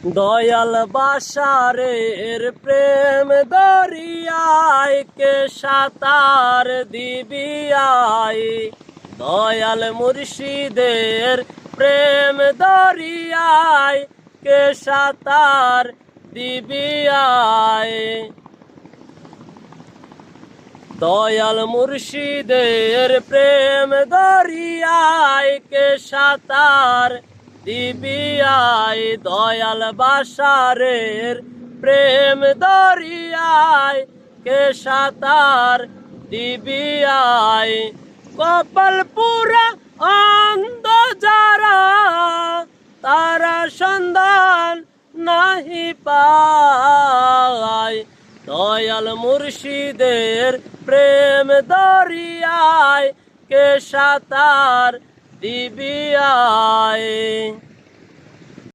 দয়াল বাসারের প্রেম দরিয়ায় কে সাঁতার দিবি আয়। দয়াল মুর্শিদের প্রেম দরিয়ায় কে সাঁতার দিবি আয়। দয়াল মুর্শিদের প্রেম দরিয়ায় কে সাঁতার দিবি আয়। দয়াল বাসারের প্রেম দরিয়ায় কে সাঁতার দিবি আয়। কপাল পুরা অন্ধ যারা তারা সন্ধান নাহি পায়। দয়াল মুর্শিদের প্রেম দরিয়ায় কে সাঁতার দিবি আয়।